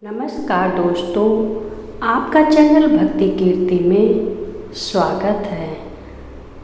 नमस्कार दोस्तों, आपका चैनल भक्ति कीर्ति में स्वागत है।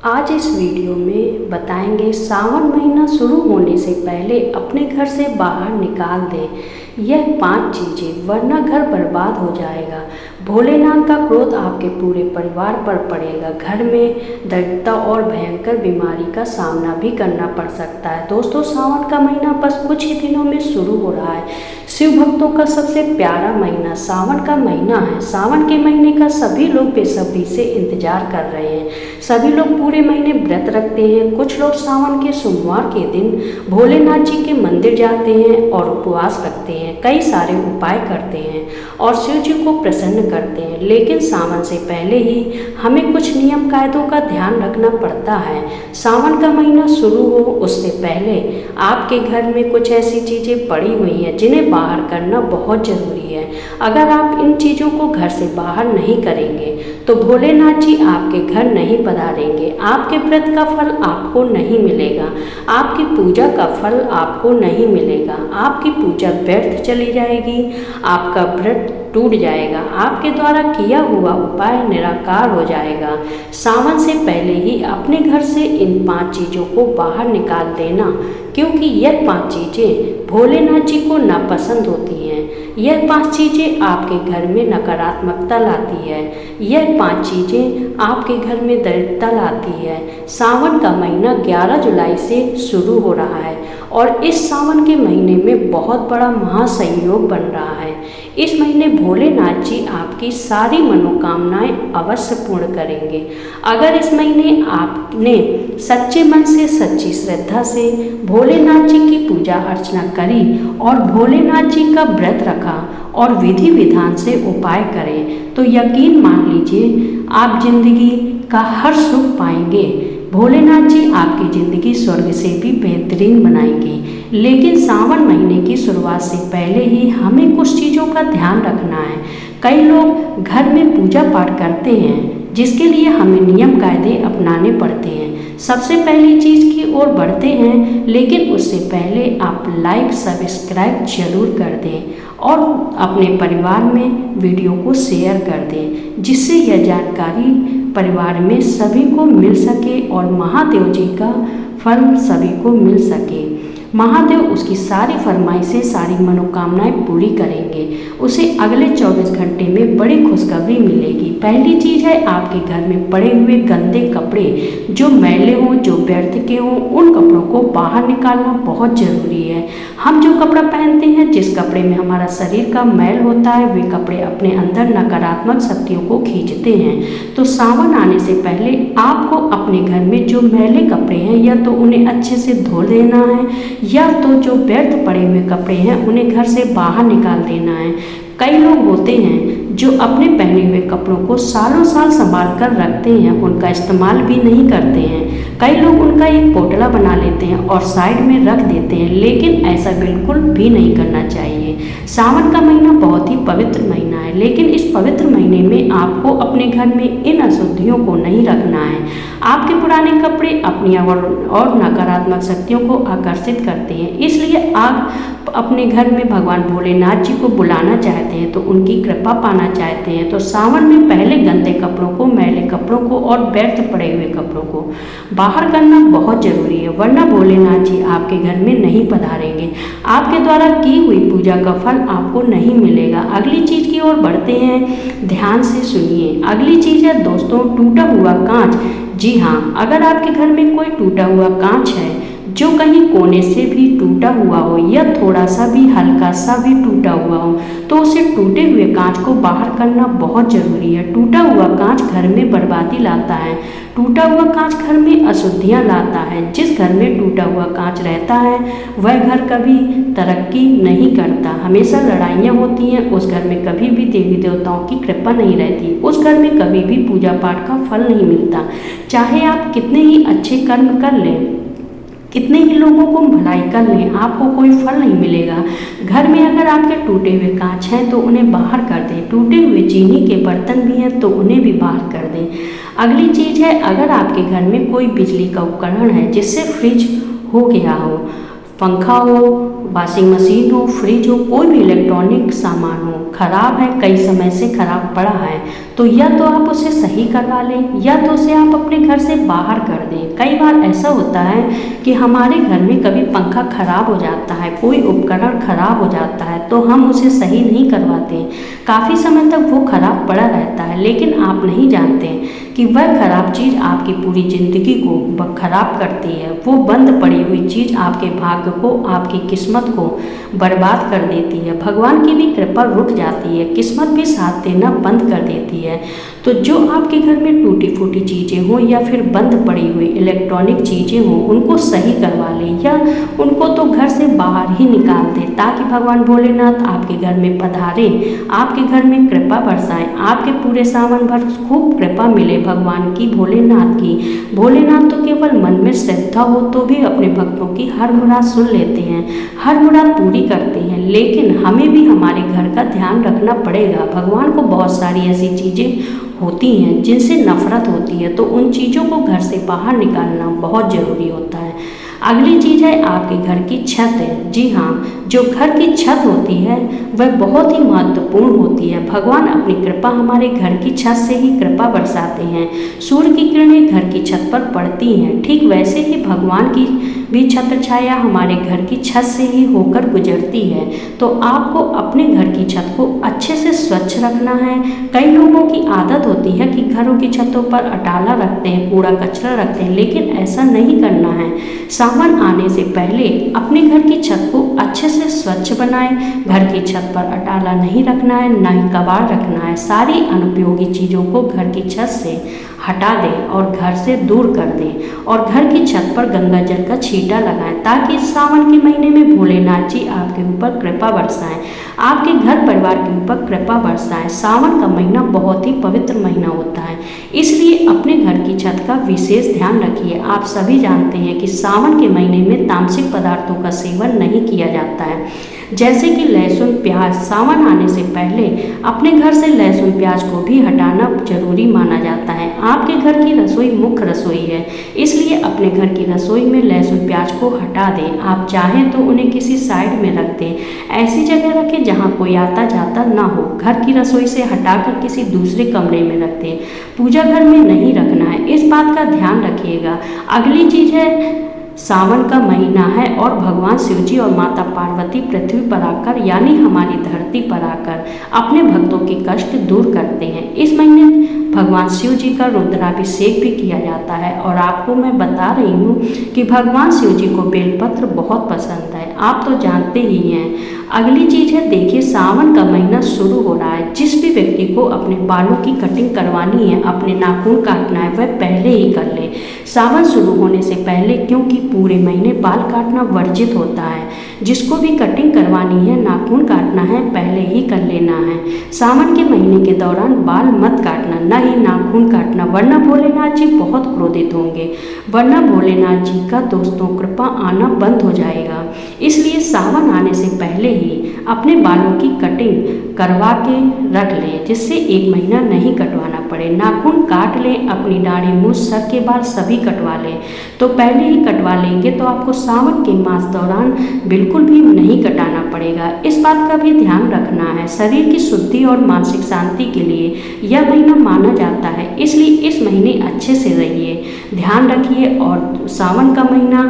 आज इस वीडियो में बताएंगे सावन महीना शुरू होने से पहले अपने घर से बाहर निकाल दें यह 5 चीज़ें, वरना घर बर्बाद हो जाएगा। भोलेनाथ का क्रोध आपके पूरे परिवार पर पड़ेगा। घर में दरिद्रता और भयंकर बीमारी का सामना भी करना पड़ सकता है। दोस्तों, सावन का महीना बस कुछ ही दिनों में शुरू हो रहा है। शिव भक्तों का सबसे प्यारा महीना सावन का महीना है। सावन के महीने का सभी लोग बेसब्री से इंतजार कर रहे हैं। सभी लोग पूरे महीने व्रत रखते हैं। कुछ लोग सावन के सोमवार के दिन भोलेनाथ जी के मंदिर जाते हैं और उपवास रखते हैं। कई सारे उपाय करते हैं और शिव जी को प्रसन्न करते हैं। लेकिन सावन से पहले ही हमें कुछ नियम कायदों का ध्यान रखना पड़ता है। सावन का महीना शुरू हो उससे पहले आपके घर में कुछ ऐसी चीज़ें पड़ी हुई हैं जिन्हें बाहर करना बहुत ज़रूरी है। अगर आप इन चीज़ों को घर से बाहर नहीं करेंगे तो भोलेनाथ जी आपके घर नहीं पधारेंगे। आपके व्रत का फल आपको नहीं मिलेगा। आपकी पूजा का फल आपको नहीं मिलेगा। आपकी पूजा व्यर्थ चली जाएगी। आपका व्रत टूट जाएगा। आपके द्वारा किया हुआ उपाय निराकार हो जाएगा। सावन से पहले ही अपने घर से इन 5 चीज़ों को बाहर निकाल देना, क्योंकि यह 5 चीज़ें भोलेनाथ जी को नापसंद होती हैं। यह 5 चीज़ें आपके घर में नकारात्मकता लाती है। यह 5 चीज़ें आपके घर में दरिद्रता लाती है। सावन का महीना 11 जुलाई से शुरू हो रहा है और इस सावन के महीने में बहुत बड़ा महासंयोग बन रहा है। इस महीने भोलेनाथ जी आपकी सारी मनोकामनाएं अवश्य पूर्ण करेंगे। अगर इस महीने आपने सच्चे मन से, सच्ची श्रद्धा से भोलेनाथ जी की पूजा अर्चना करी और भोलेनाथ जी का व्रत रखा और विधि विधान से उपाय करें तो यकीन मान लीजिए आप जिंदगी का हर सुख पाएंगे। भोलेनाथ जी आपकी ज़िंदगी स्वर्ग से भी बेहतरीन बनाएंगे। लेकिन सावन महीने की शुरुआत से पहले ही हमें कुछ चीज़ों का ध्यान रखना है। कई लोग घर में पूजा पाठ करते हैं जिसके लिए हमें नियम कायदे अपनाने पड़ते हैं। सबसे पहली चीज़ की ओर बढ़ते हैं, लेकिन उससे पहले आप लाइक सब्सक्राइब जरूर कर दें और अपने परिवार में वीडियो को शेयर कर दें, जिससे यह जानकारी परिवार में सभी को मिल सके और महादेव जी का फल सभी को मिल सके। महादेव उसकी सारी फरमाइशें, सारी मनोकामनाएं पूरी करेंगे। उसे अगले 24 घंटे में बड़ी खुशखबरी मिलेगी। पहली चीज़ है, आपके घर में पड़े हुए गंदे कपड़े जो मैले हों, जो व्यर्थ के हों, उन कपड़ों को बाहर निकालना बहुत ज़रूरी है। हम जो कपड़ा पहनते हैं, जिस कपड़े में हमारा शरीर का मैल होता है, वे कपड़े अपने अंदर नकारात्मक शक्तियों को खींचते हैं। तो सावन आने से पहले आपको अपने घर में जो मैले कपड़े हैं या तो उन्हें अच्छे से धो देना है, या तो जो व्यर्थ पड़े हुए कपड़े हैं उन्हें घर से बाहर निकाल देना है। कई लोग होते हैं जो अपने पहने हुए कपड़ों को सालों साल संभाल कर रखते हैं, उनका इस्तेमाल भी नहीं करते हैं। कई लोग उनका एक पोटला बना लेते हैं और साइड में रख देते हैं, लेकिन ऐसा बिल्कुल भी नहीं करना चाहिए। सावन का महीना बहुत ही पवित्र महीना है, लेकिन इस पवित्र महीने में आपको अपने घर में इन अशुद्धियों को नहीं रखना है। आपके पुराने कपड़े अपनी और नकारात्मक शक्तियों को आकर्षित करते हैं। इसलिए आप अपने घर में भगवान भोलेनाथ जी को बुलाना चाहते हैं, तो उनकी कृपा पाना चाहते हैं, तो सावन में पहले गंदे कपड़ों को, मैले कपड़ों को और व्यर्थ पड़े हुए कपड़ों को बाहर करना बहुत ज़रूरी है, वरना भोलेनाथ जी आपके घर में नहीं पधारेंगे। आपके द्वारा की हुई पूजा का फल आपको नहीं मिलेगा। अगली चीज़ की ओर बढ़ते हैं, ध्यान से सुनिए। अगली चीज़ है दोस्तों, टूटा हुआ कांच। जी हाँ, अगर आपके घर में कोई टूटा हुआ कांच है जो कहीं कोने से भी टूटा हुआ हो या थोड़ा सा भी, हल्का सा भी टूटा हुआ हो, तो उसे टूटे हुए कांच को बाहर करना बहुत ज़रूरी है। टूटा हुआ कांच घर में बर्बादी लाता है। टूटा हुआ कांच घर में अशुद्धियाँ लाता है। जिस घर में टूटा हुआ कांच रहता है वह घर कभी तरक्की नहीं करता, हमेशा लड़ाइयाँ होती हैं। उस घर में कभी भी देवी देवताओं की कृपा नहीं रहती। उस घर में कभी भी पूजा पाठ का फल नहीं मिलता। चाहे आप कितने ही अच्छे कर्म कर लें, कितने ही लोगों को भलाई कर लें, आपको कोई फल नहीं मिलेगा। घर में अगर आपके टूटे हुए कांच हैं तो उन्हें बाहर कर दें। टूटे हुए चीनी के बर्तन भी हैं तो उन्हें भी बाहर कर दें। अगली चीज़ है, अगर आपके घर में कोई बिजली का उपकरण है जिससे फ्रिज हो गया हो, पंखा हो, वॉशिंग मशीन हो, फ्रिज हो, कोई भी इलेक्ट्रॉनिक सामान हो, खराब है, कई समय से खराब पड़ा है, तो या तो आप उसे सही करवा लें या तो उसे आप अपने घर से बाहर कर दें। कई बार ऐसा होता है कि हमारे घर में कभी पंखा खराब हो जाता है, कोई उपकरण खराब हो जाता है, तो हम उसे सही नहीं करवाते, काफ़ी समय तक वो खराब पड़ा रहता है, लेकिन आप नहीं जानते कि वह खराब चीज़ आपकी पूरी ज़िंदगी को खराब करती है। वो बंद पड़ी हुई चीज़ आपके भाग्य को, आपकी किस्मत को बर्बाद कर देती है। भगवान की भी कृपा रुक जाती है, किस्मत भी साथ देना बंद कर देती है। तो जो आपके घर में टूटी फूटी चीज़ें हों या फिर बंद पड़ी हुई इलेक्ट्रॉनिक चीज़ें हों, उनको सही करवा लें या उनको तो घर से बाहर ही निकाल दें, ताकि भगवान भोलेनाथ आपके घर में पधारें, आपके घर में कृपा बरसाएं, आपके पूरे सावन भर खूब कृपा मिले भगवान की, भोलेनाथ की। भोलेनाथ तो केवल मन में श्रद्धा हो तो भी अपने भक्तों की हर मुराद सुन लेते हैं, हर मुराद पूरी करते हैं। लेकिन हमें भी हमारे घर का ध्यान रखना पड़ेगा। भगवान को बहुत सारी ऐसी चीज़ें होती हैं जिनसे नफरत होती है, तो उन चीज़ों को घर से बाहर निकालना बहुत ज़रूरी होता है। अगली चीज़ है आपके घर की छत है। जी हाँ, जो घर की छत होती है वह बहुत ही महत्वपूर्ण होती है। भगवान अपनी कृपा हमारे घर की छत से ही कृपा बरसाते हैं। सूर्य की किरणें घर की छत पर पड़ती हैं, ठीक वैसे ही भगवान की भी छत्र छाया हमारे घर की छत से ही होकर गुजरती है। तो आपको अपने घर की छत को अच्छे से स्वच्छ रखना है। कई लोगों की आदत होती है कि घरों की छतों पर अटाला रखते हैं, कूड़ा कचरा रखते हैं, लेकिन ऐसा नहीं करना है। सावन आने से पहले अपने घर की छत को अच्छे से स्वच्छ बनाएं। घर की छत पर अटाला नहीं रखना है, न ही कबाड़ रखना है। सारी अनुपयोगी चीज़ों को घर की छत से हटा दें और घर से दूर कर दें और घर की छत पर गंगा जल का छींटा लगाएं, ताकि सावन के महीने में भोलेनाथ जी आपके ऊपर कृपा बरसाएं, आपके घर परिवार के ऊपर कृपा बरसाएं। सावन का महीना बहुत ही पवित्र महीना होता है, इसलिए अपने घर की छत का विशेष ध्यान रखिए। आप सभी जानते हैं कि सावन के महीने में तामसिक पदार्थों का सेवन नहीं किया जाता है, जैसे कि लहसुन प्याज। सावन आने से पहले अपने घर से लहसुन प्याज को भी हटाना जरूरी माना जाता है। आपके घर की रसोई मुख्य रसोई है, इसलिए अपने घर की रसोई में लहसुन प्याज को हटा दें। आप चाहें तो उन्हें किसी साइड में रख दें, ऐसी जगह रखें जहां कोई आता जाता ना हो। घर की रसोई से हटाकर किसी दूसरे कमरे में रख दें, पूजा घर में नहीं रखना है, इस बात का ध्यान रखिएगा। अगली चीज है, सावन का महीना है और भगवान शिव जी और माता पार्वती पृथ्वी पर आकर यानी हमारी धरती पर आकर अपने भक्तों के कष्ट दूर करते हैं। इस महीने भगवान शिव जी का रुद्राभिषेक भी किया जाता है और आपको मैं बता रही हूँ कि भगवान शिव जी को बेलपत्र बहुत पसंद है, आप तो जानते ही हैं। अगली चीज़ है, देखिए सावन का महीना शुरू हो रहा है। जिस भी व्यक्ति को अपने बालों की कटिंग करवानी है, अपने नाखून काटना है, वह पहले ही कर ले सावन शुरू होने से पहले, क्योंकि पूरे महीने बाल काटना वर्जित होता है। जिसको भी कटिंग करवानी है, नाखून काटना है, पहले ही कर लेना है। सावन के महीने के दौरान बाल मत काटना, न ही नाखून काटना, वरना भोलेनाथ जी बहुत क्रोधित होंगे, वरना भोलेनाथ जी का दोस्तों कृपा आना बंद हो जाएगा। इसलिए सावन आने से पहले ही अपने बालों की कटिंग करवा के रख लें, जिससे एक महीना नहीं कटवाना पड़े। नाखून काट लें, अपनी दाढ़ी मूंछ सर के बाल सभी कटवा लें। तो पहले ही कटवा लेंगे तो आपको सावन के मास दौरान बिल्कुल भी नहीं कटाना पड़ेगा। इस बात का भी ध्यान रखना है। शरीर की शुद्धि और मानसिक शांति के लिए यह महीना माना जाता है, इसलिए इस महीने अच्छे से रहिए, ध्यान रखिए। और सावन का महीना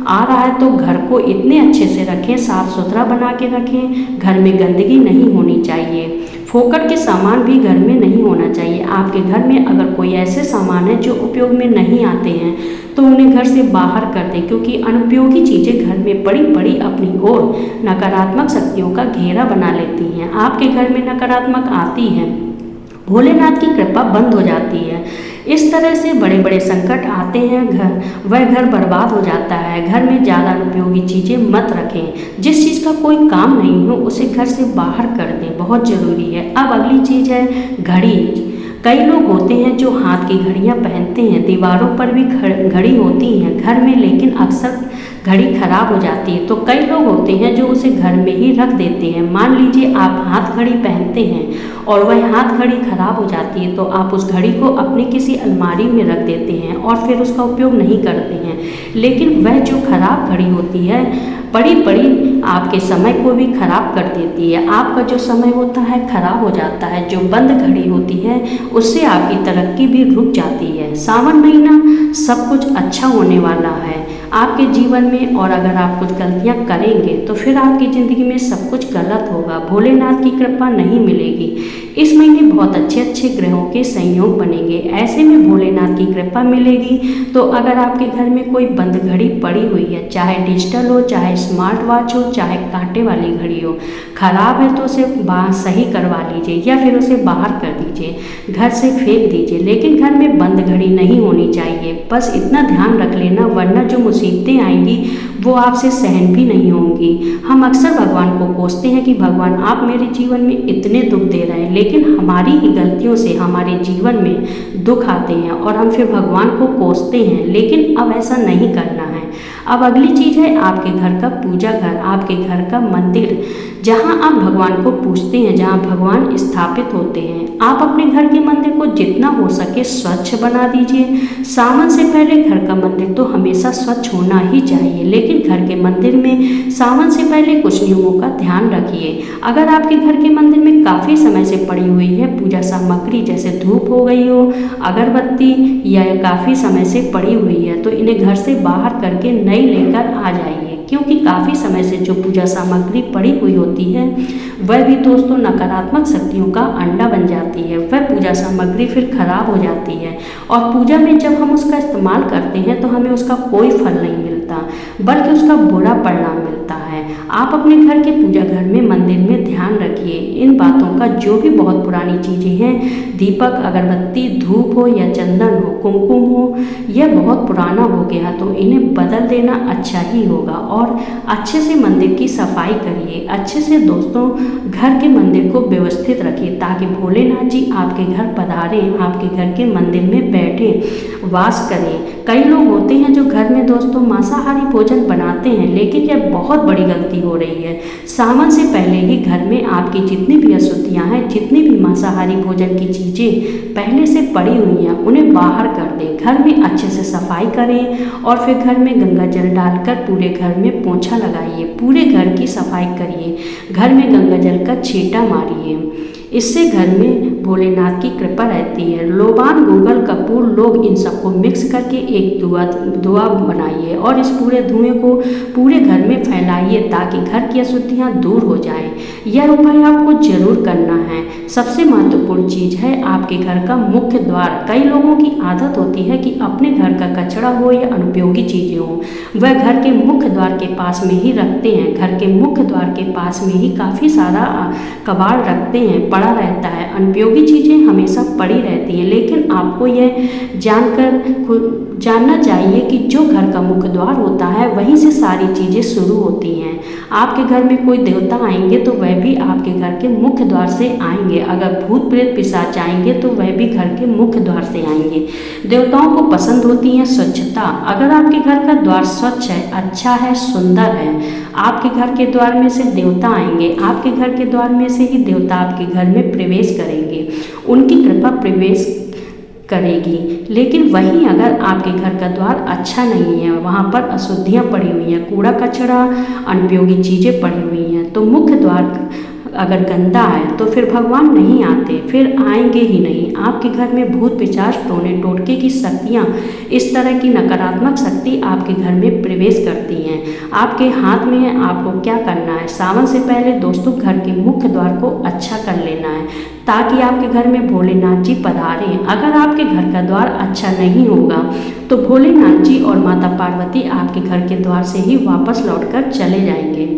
आ रहा है तो घर को इतने अच्छे से रखें, साफ सुथरा बना के रखें। घर में गंदगी नहीं होनी चाहिए, फोकट के सामान भी घर में नहीं होना चाहिए। आपके घर में अगर कोई ऐसे सामान है जो उपयोग में नहीं आते हैं तो उन्हें घर से बाहर कर दें, क्योंकि अनुपयोगी चीज़ें घर में पड़ी पड़ी अपनी ओर नकारात्मक शक्तियों का घेरा बना लेती हैं। आपके घर में नकारात्मक आती है, भोलेनाथ की कृपा बंद हो जाती है। इस तरह से बड़े बड़े संकट आते हैं, वह घर बर्बाद हो जाता है। घर में ज़्यादा अनुपयोगी चीज़ें मत रखें, जिस चीज़ का कोई काम नहीं हो उसे घर से बाहर कर दें, बहुत ज़रूरी है। अब अगली चीज़ है घड़ी। कई लोग होते हैं जो हाथ की घड़ियां पहनते हैं, दीवारों पर भी घड़ी होती हैं घर में, लेकिन अक्सर घड़ी खराब हो जाती है। तो कई लोग होते हैं जो उसे घर में ही रख देते हैं। मान लीजिए आप हाथ घड़ी पहनते हैं और वह हाथ घड़ी खराब हो जाती है, तो आप उस घड़ी को अपनी किसी अलमारी में रख देते हैं और फिर उसका उपयोग नहीं करते हैं। लेकिन वह जो खराब घड़ी होती है, बड़ी बड़ी आपके समय को भी खराब कर देती है। आपका जो समय होता है खराब हो जाता है, जो बंद घड़ी होती है उससे आपकी तरक्की भी रुक जाती है। सावन महीना सब कुछ अच्छा होने वाला है आपके जीवन में, और अगर आप कुछ गलतियां करेंगे तो फिर आपकी ज़िंदगी में सब कुछ गलत होगा, भोलेनाथ की कृपा नहीं मिलेगी। इस महीने बहुत अच्छे अच्छे ग्रहों के संयोग बनेंगे, ऐसे में भोलेनाथ की कृपा मिलेगी। तो अगर आपके घर में कोई बंद घड़ी पड़ी हुई है, चाहे डिजिटल हो, चाहे स्मार्ट वॉच हो, चाहे कांटे वाली घड़ी हो, खराब है तो उसे सही करवा लीजिए या फिर उसे बाहर कर दीजिए, घर से फेंक दीजिए। लेकिन घर में बंद घड़ी नहीं होनी चाहिए, बस इतना ध्यान रख लेना, वरना जो मुसीबतें आएंगी वो आपसे सहन भी नहीं होंगी। हम अक्सर भगवान को कोसते हैं कि भगवान आप मेरे जीवन में इतने दुख दे रहे हैं, लेकिन हमारी ही गलतियों से हमारे जीवन में दुख आते हैं और हम फिर भगवान को कोसते हैं। लेकिन अब ऐसा नहीं करना है। अब अगली चीज़ है आपके घर का पूजा घर, आपके घर का मंदिर, जहाँ आप भगवान को पूजते हैं, जहाँ भगवान स्थापित होते हैं। आप अपने घर के मंदिर को जितना हो सके स्वच्छ बना दीजिए। सावन से पहले घर का मंदिर तो हमेशा स्वच्छ होना ही चाहिए, लेकिन घर के मंदिर में सावन से पहले कुछ नियमों का ध्यान रखिए। अगर आपके घर के मंदिर में काफ़ी समय से पड़ी हुई है पूजा सामग्री, जैसे धूप हो गई हो, अगरबत्ती, या काफ़ी समय से पड़ी हुई है, तो इन्हें घर से बाहर करके नई लेकर आ जाइए, क्योंकि काफ़ी समय से जो पूजा सामग्री पड़ी हुई होती है वह भी दोस्तों नकारात्मक शक्तियों का अंडा बन जाती है। वह पूजा सामग्री फिर खराब हो जाती है और पूजा में जब हम उसका इस्तेमाल करते हैं तो हमें उसका कोई फल नहीं मिलता, बल्कि उसका बुरा परिणाम मिलता है। आप अपने घर के पूजा घर में, मंदिर में ध्यान रखिए इन बातों का। जो भी बहुत पुरानी चीज़ें हैं, दीपक, अगरबत्ती, धूप हो या चंदन हो, कुमकुम हो, यह बहुत पुराना हो गया तो इन्हें बदल देना अच्छा ही होगा। और अच्छे से मंदिर की सफाई करिए, अच्छे से दोस्तों घर के मंदिर को व्यवस्थित रखिए, ताकि भोलेनाथ जी आपके घर पधारें, आपके घर के मंदिर में बैठें, वास करें। कई लोग होते हैं जो घर में दोस्तों मांसाहारी भोजन बनाते हैं, लेकिन यह बहुत बड़ी गलती हो रही है। सावन से पहले ही घर में आपकी जितनी भी अशुद्धियाँ हैं, जितनी भी मांसाहारी भोजन की चीज़ें पहले से पड़ी हुई हैं, उन्हें बाहर कर दें। घर में अच्छे से सफाई करें और फिर घर में गंगा जल डालकर पूरे घर में पोंछा लगाइए, पूरे घर की सफाई करिए, घर में गंगा जल का छींटा मारिए। इससे घर में भोलेनाथ की कृपा रहती है। लोबान, गूगल, कपूर, लोग, इन सबको मिक्स करके एक धुआं बनाइए और इस पूरे धुएं को पूरे घर में फैलाइए, ताकि घर की अशुद्धियाँ दूर हो जाएं। यह उपाय आपको जरूर करना है। सबसे महत्वपूर्ण चीज़ है आपके घर का मुख्य द्वार। कई लोगों की आदत होती है कि अपने घर का कचरा हो या अनुपयोगी चीज़ें हो, वह घर के मुख्य द्वार के पास में ही रखते हैं। घर के मुख्य द्वार के पास में ही काफ़ी सारा कबाड़ रखते हैं, पड़ा रहता है। अनुपयोगी चीज़ें हमेशा पड़ी रहती हैं, लेकिन आपको यह जानना चाहिए कि जो घर का मुख्य द्वार होता है वहीं से सारी चीज़ें शुरू होती हैं। आपके घर में कोई देवता आएंगे तो वह भी आपके घर के मुख्य द्वार से आएंगे। अगर भूत प्रेत पिशाच आएंगे तो वह भी घर के मुख्य द्वार से आएंगे। देवताओं को पसंद होती है स्वच्छता। अगर आपके घर का द्वार स्वच्छ है, अच्छा है, सुंदर है, आपके घर के द्वार में से देवता आएंगे। आपके घर के द्वार में से ही देवता आपके घर में प्रवेश करेंगे, उनकी कृपा प्रवेश करेगी। लेकिन वहीं अगर आपके घर का द्वार अच्छा नहीं है, वहाँ पर अशुद्धियाँ पड़ी हुई हैं, कूड़ा कचरा, अनुपयोगी चीज़ें पड़ी हुई हैं, तो मुख्य द्वार अगर गंदा है तो फिर भगवान नहीं आते, फिर आएंगे ही नहीं। आपके घर में भूत पिशाच, टोने टोटके की शक्तियाँ, इस तरह की नकारात्मक शक्ति आपके घर में प्रवेश करती हैं। आपके हाथ में है आपको क्या करना है। सावन से पहले दोस्तों घर के मुख्य द्वार को अच्छा कर लेना है, ताकि आपके घर में भोलेनाथ जी पधारें। अगर आपके घर का द्वार अच्छा नहीं होगा तो भोलेनाथ जी और माता पार्वती आपके घर के द्वार से ही वापस लौटकर चले जाएंगे।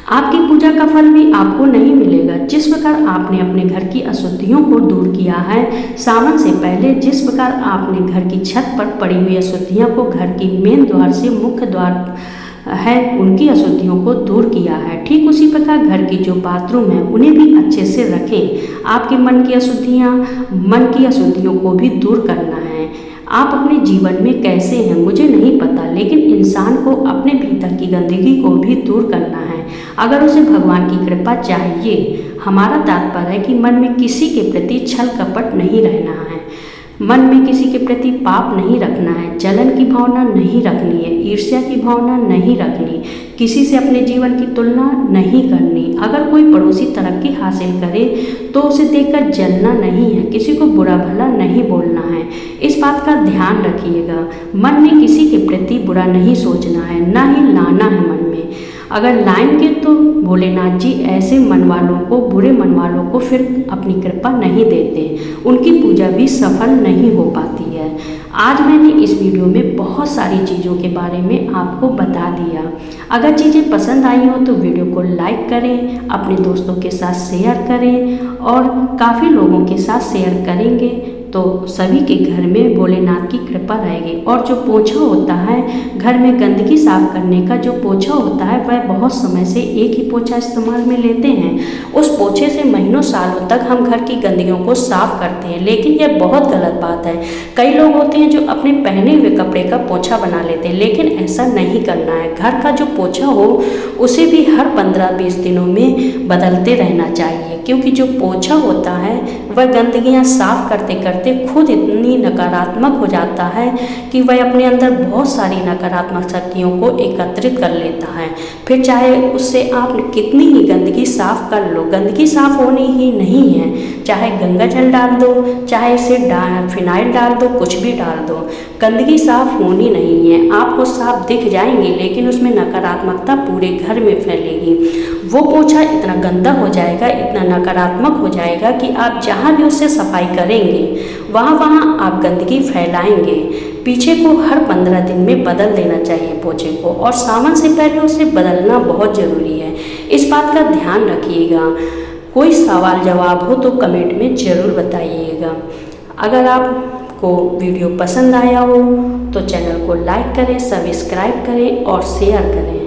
आपकी पूजा का फल भी आपको नहीं मिलेगा। जिस प्रकार आपने अपने घर की अशुद्धियों को दूर किया है सावन से पहले, जिस प्रकार आपने घर की छत पर पड़ी हुई अशुद्धियों को घर की मेन द्वार से मुख्य द्वार है उनकी अशुद्धियों को दूर किया है, ठीक उसी प्रकार घर की जो बाथरूम है उन्हें भी अच्छे से रखें। आपके मन की अशुद्धियों को भी दूर करना है। आप अपने जीवन में कैसे हैं मुझे नहीं पता, लेकिन इंसान को अपने भीतर की गंदगी को भी दूर करना है। अगर उसे भगवान की कृपा चाहिए, हमारा तात्पर्य है कि मन में किसी के प्रति छल कपट नहीं रहना है। मन में किसी के प्रति पाप नहीं रखना है, जलन की भावना नहीं रखनी है, ईर्ष्या की भावना नहीं रखनी, किसी से अपने जीवन की तुलना नहीं करनी। अगर कोई पड़ोसी तरक्की हासिल करे तो उसे देखकर जलना नहीं है, किसी को बुरा भला नहीं बोलना है। इस बात का ध्यान रखिएगा। मन में किसी के प्रति बुरा नहीं सोचना है, ना ही लाना है मन में। अगर लाएंगे तो भोलेनाथ जी ऐसे मन वालों को, बुरे मन वालों को फिर अपनी कृपा नहीं देते, उनकी पूजा भी सफल नहीं हो पाती है। आज मैंने इस वीडियो में बहुत सारी चीज़ों के बारे में आपको बता दिया। अगर चीज़ें पसंद आई हो तो वीडियो को लाइक करें, अपने दोस्तों के साथ शेयर करें, और काफ़ी लोगों के साथ शेयर करेंगे तो सभी के घर में भोलेनाथ की कृपा रहेगी। और जो पोछा होता है, घर में गंदगी साफ करने का जो पोछा होता है, वह बहुत समय से एक ही पोछा इस्तेमाल में लेते हैं। उस पोछे से महीनों सालों तक हम घर की गंदगियों को साफ करते हैं, लेकिन यह बहुत गलत बात है। कई लोग होते हैं जो अपने पहने हुए कपड़े का पोछा बना लेते हैं, लेकिन ऐसा नहीं करना है। घर का जो पोछा हो उसे भी हर 15-20 दिनों में बदलते रहना चाहिए, क्योंकि जो पोछा होता है वह गंदगियाँ साफ करते करते खुद इतनी नकारात्मक हो जाता है कि वह अपने अंदर बहुत सारी नकारात्मक शक्तियों को एकत्रित कर लेता है। फिर चाहे उससे आप कितनी ही गंदगी साफ कर लो, गंदगी साफ होनी ही नहीं है। चाहे गंगा जल डाल दो, चाहे इसे फिनाइल डाल दो, कुछ भी डाल दो, गंदगी साफ होनी नहीं है। आपको साफ दिख जाएंगी, लेकिन उसमें नकारात्मकता पूरे घर में फैलेगी। वो पोछा इतना गंदा हो जाएगा, इतना नकारात्मक हो जाएगा कि आप जहाँ भी उससे सफाई करेंगे वहाँ आप गंदगी फैलाएंगे। पीछे को हर 15 दिन में बदल देना चाहिए पोछे को, और सावन से पहले उसे बदलना बहुत ज़रूरी है। इस बात का ध्यान रखिएगा। कोई सवाल जवाब हो तो कमेंट में ज़रूर बताइएगा। अगर आपको वीडियो पसंद आया हो तो चैनल को लाइक करें, सब्सक्राइब करें और शेयर करें।